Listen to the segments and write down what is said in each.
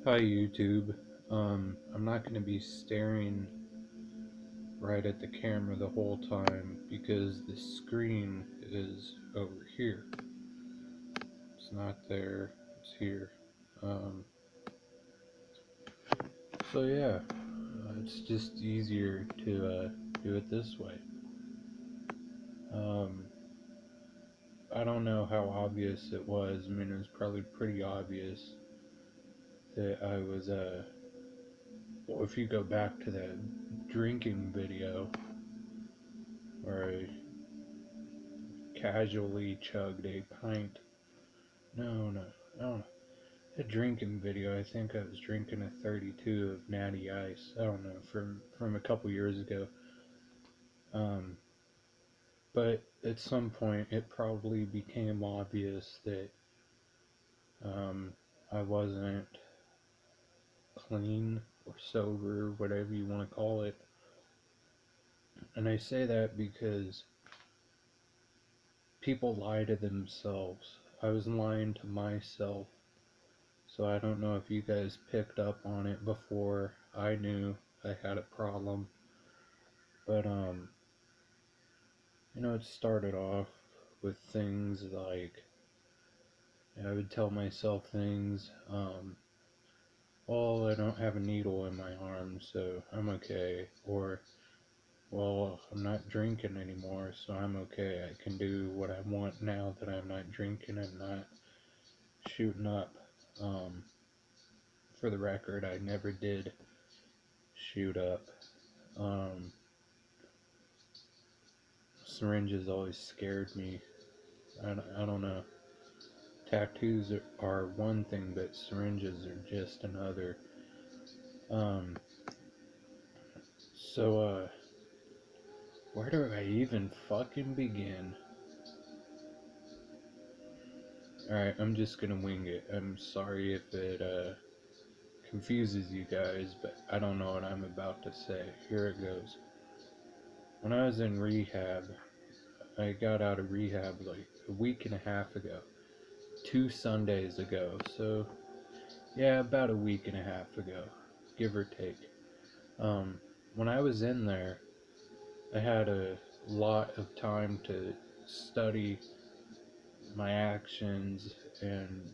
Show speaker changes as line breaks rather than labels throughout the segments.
Hi YouTube. I'm not going to be staring right at the camera the whole time because the screen is over here. It's not there, it's here. Um, so yeah, it's just easier to do it this way. Um, I don't know how obvious it was. I mean, it was probably pretty obvious that I was, well, if you go back to that drinking video where I casually chugged a pint. No, I don't know. A drinking video. I think I was drinking a 32 of Natty Ice. I don't know, from a couple years ago. Um, but at some point, it probably became obvious that um, I wasn't clean or sober, whatever you want to call it. And I say that because people lie to themselves. I was lying to myself. So I don't know if you guys picked up on it before I knew I had a problem. But it started off with things like I would tell myself things, well, I don't have a needle in my arm, so I'm okay. Or, well, I'm not drinking anymore, so I'm okay. I can do what I want now that I'm not drinking and not shooting up. Um, for the record, I never did shoot up. Um, Syringes always scared me. I don't know. Tattoos are one thing, but syringes are just another. Um, so, where do I even fucking begin? Alright, I'm just gonna wing it. I'm sorry if it, confuses you guys, but I don't know what I'm about to say. Here it goes. When I was in rehab, I got out of rehab like a week and a half ago. 2 Sundays ago. So, yeah, about a week and a half ago, give or take. When I was in there, I had a lot of time to study my actions and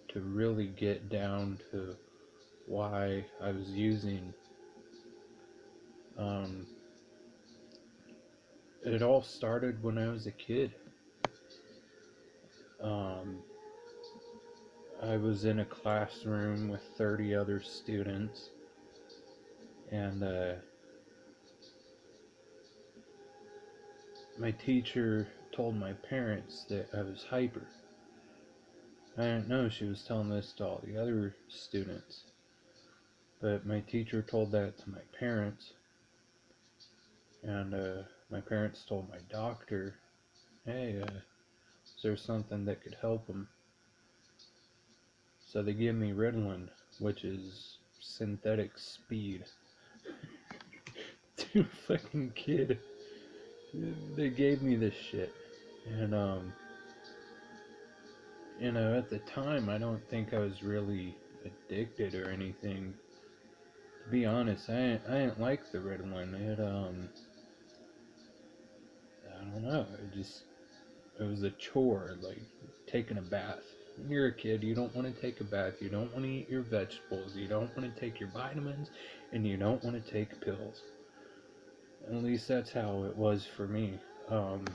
to really get down to why I was using. Um, it all started when I was a kid. Um, I was in a classroom with 30 other students, and my teacher told my parents that I was hyper. I didn't know she was telling this to all the other students, but my teacher told that to my parents, and my parents told my doctor, hey, is there something that could help him? So they gave me Ritalin, which is synthetic speed. To a fucking kid, they gave me this shit, and at the time, I don't think I was really addicted or anything. To be honest, I didn't like the Ritalin. I don't know. It was a chore, like taking a bath. When you're a kid, you don't want to take a bath. You don't want to eat your vegetables. You don't want to take your vitamins, and you don't want to take pills. At least that's how it was for me. Um,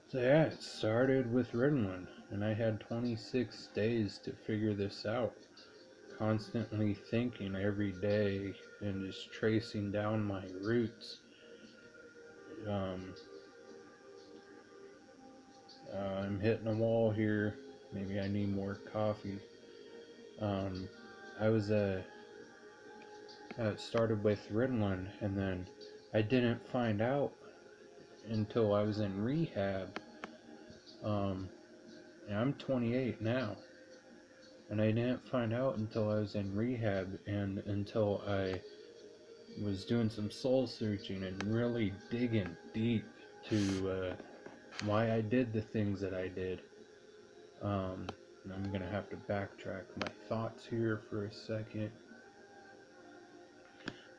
so yeah, it started with Ritalin, and I had 26 days to figure this out. Constantly thinking every day and just tracing down my roots. Um, I'm hitting a wall here. Maybe I need more coffee. Um, I was it started with Ritalin, and then I didn't find out until I was in rehab. Um, and I'm 28 now, and I didn't find out until I was in rehab and until I was doing some soul searching and really digging deep to why I did the things that I did. Um, And I'm gonna have to backtrack my thoughts here for a second.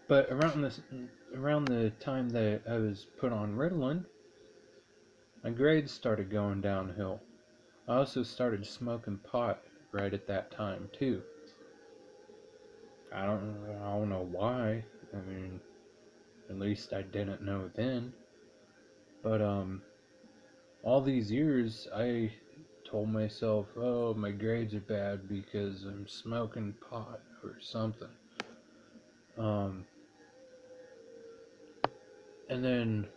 But around the time that I was put on Ritalin, my grades started going downhill. I also started smoking pot right at that time too. I don't know why. I mean, at least I didn't know then. But all these years I told myself, "Oh, my grades are bad because I'm smoking pot or something." Um, and then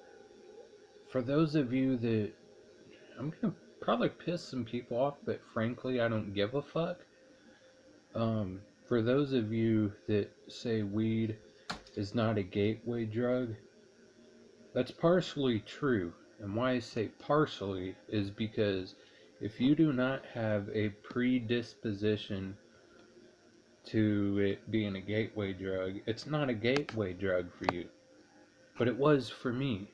for those of you that I'm gonna probably piss some people off, but frankly, I don't give a fuck. For those of you that say weed is not a gateway drug, that's partially true. And why I say partially is because if you do not have a predisposition to it being a gateway drug, it's not a gateway drug for you. But it was for me.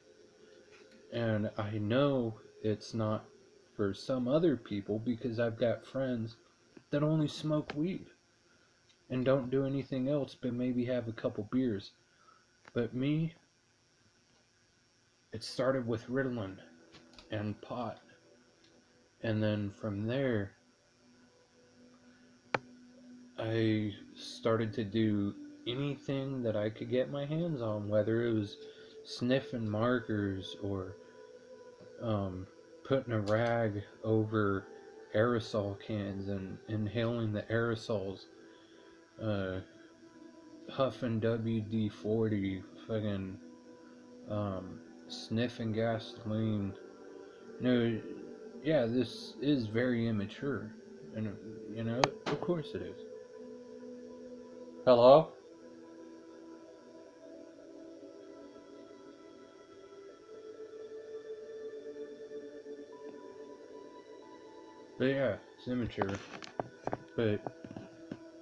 And I know it's not for some other people because I've got friends that only smoke weed and don't do anything else but maybe have a couple beers. But me, it started with Ritalin and pot. And then from there, I started to do anything that I could get my hands on, whether it was sniffing markers or putting a rag over aerosol cans and inhaling the aerosols, uh, huffing WD-40, fucking sniffing gasoline. No, yeah, this is very immature, and of course it is. Hello? But yeah, it's immature. But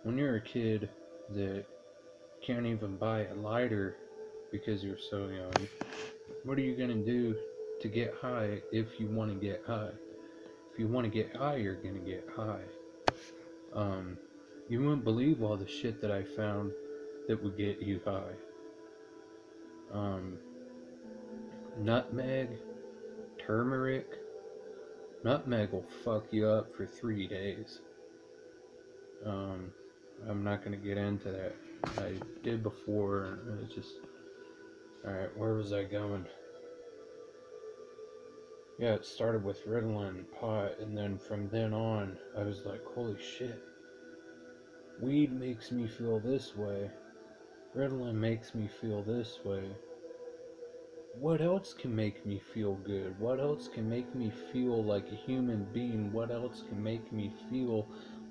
when you're a kid that can't even buy a lighter because you're so young, what are you gonna do to get high if you want to get high? If you want to get high, you're gonna get high. Um, you wouldn't believe all the shit that I found that would get you high. Um, nutmeg, turmeric. Nutmeg will fuck you up for 3 days. Um, I'm not gonna get into that. I did before. It's just all right. Where was I going? Yeah, it started with Ritalin, pot, and then from then on, I was like, holy shit. Weed makes me feel this way. Ritalin makes me feel this way. What else can make me feel good? What else can make me feel like a human being? What else can make me feel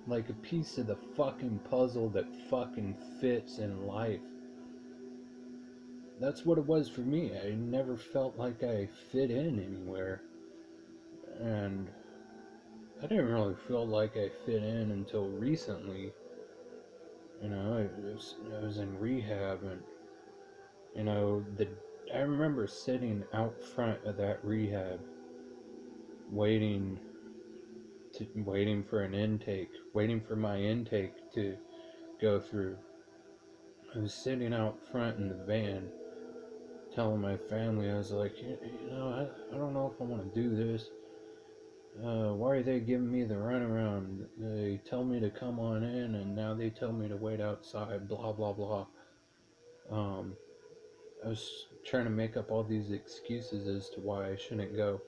like a piece of the fucking puzzle that fucking fits in life? That's what it was for me. I never felt like I fit in anywhere. And I didn't really feel like I fit in until recently. I was in rehab, and you know, the I remember sitting out front of that rehab, waiting waiting for an intake, waiting for my intake to go through. I was sitting out front in the van, telling my family, I was like, I don't know if I want to do this. Why are they giving me the runaround? They tell me to come on in, and now they tell me to wait outside. Blah blah blah. Um, I was trying to make up all these excuses as to why I shouldn't go.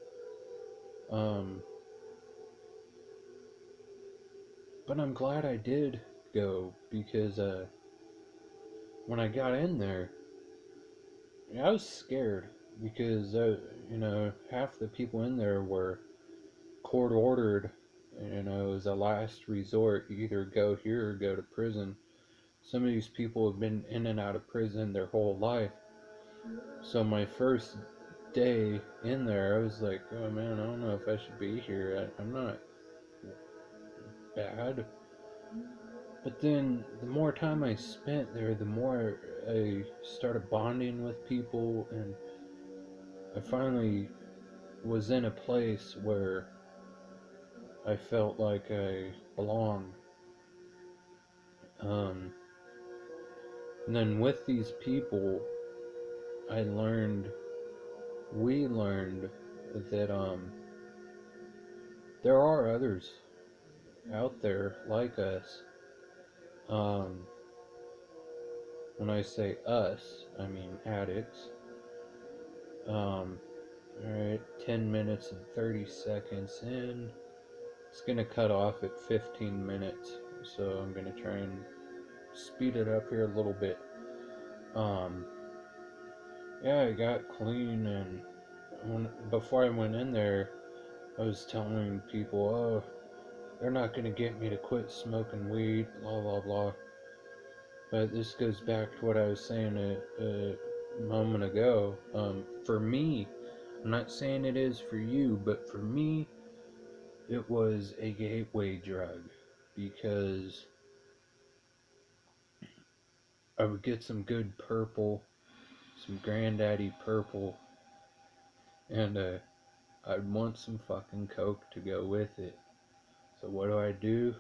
Um, but I'm glad I did go because when I got in there, I was scared because half the people in there were court ordered. It was a last resort. You either go here or go to prison. Some of these people have been in and out of prison their whole life. So my first day in there, I was like, oh man, I don't know if I should be here. I'm not bad. But then the more time I spent there, the more I started bonding with people, and I finally was in a place where I felt like I belonged. Um, and then with these people, I learned, we learned that there are others out there like us. Um, when I say us, I mean addicts. Alright, 10 minutes and 30 seconds in. It's gonna cut off at 15 minutes, so I'm gonna try and speed it up here a little bit. Um, yeah, I got clean, and before I went in there, I was telling people, oh, they're not gonna get me to quit smoking weed, blah blah blah. But this goes back to what I was saying a moment ago. For me, I'm not saying it is for you, but for me, it was a gateway drug because I would get some good purple, some granddaddy purple, and I'd want some fucking coke to go with it. So what do?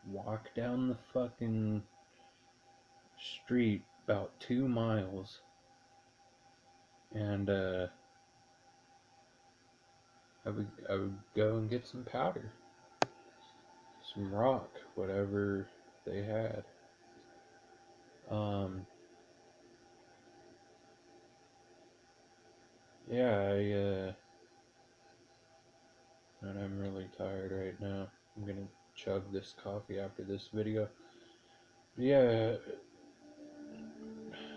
Walk down the fucking street about 2 miles, and I would go and get some powder, some rock, whatever they had. Um, yeah, and I'm really tired right now. I'm gonna chug this coffee after this video. Yeah,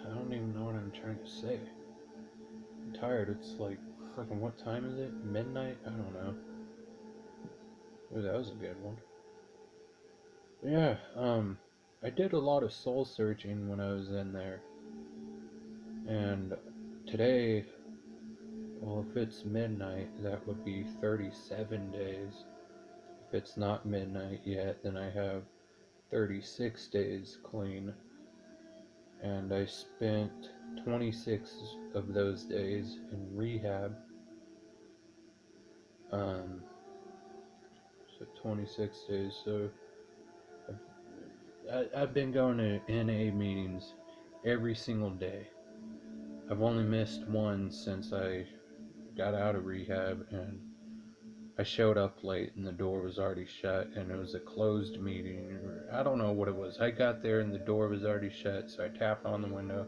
I don't even know what I'm trying to say. I'm tired. It's like fucking, what time is it? Midnight? I don't know. Ooh, that was a good one. Yeah, I did a lot of soul searching when I was in there. And today, well, if it's midnight, that would be 37 days. If it's not midnight yet, then I have 36 days clean. And I spent 26 of those days in rehab. Um, so 26 days. So I've been going to NA meetings every single day. I've only missed one since I got out of rehab, and I showed up late and the door was already shut, and it was a closed meeting, or I don't know what it was. I got there and the door was already shut, so I tapped on the window.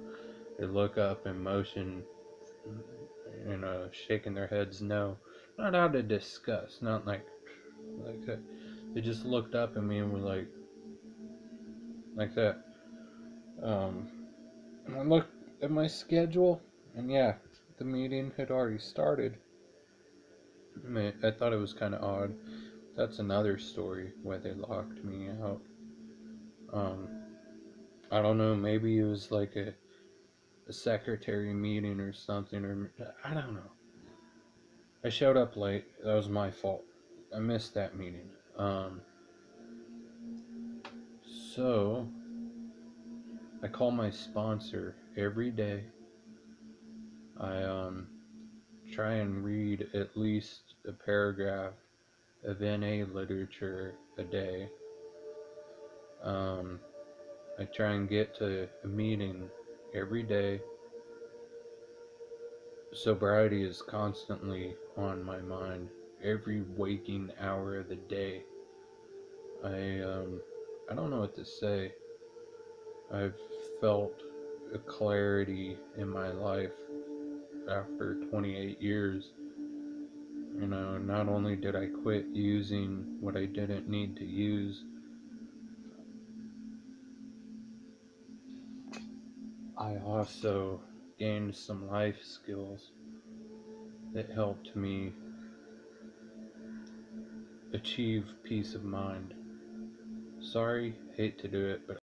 They look up and motion, shaking their heads no. Not out of disgust, not like that. They just looked up at me and were like that. And I looked at my schedule, and yeah, the meeting had already started. I thought it was kind of odd. That's another story why they locked me out. Um, I don't know, maybe it was like a secretary meeting or something, or I don't know. I showed up late. That was my fault. I missed that meeting. So I call my sponsor every day. I try and read at least a paragraph of NA literature a day. Um, I try and get to a meeting every day. Sobriety is constantly on my mind every waking hour of the day. I don't know what to say. I've felt a clarity in my life after 28 years. Not only did I quit using what I didn't need to use, I also gained some life skills that helped me achieve peace of mind. Sorry, hate to do it, but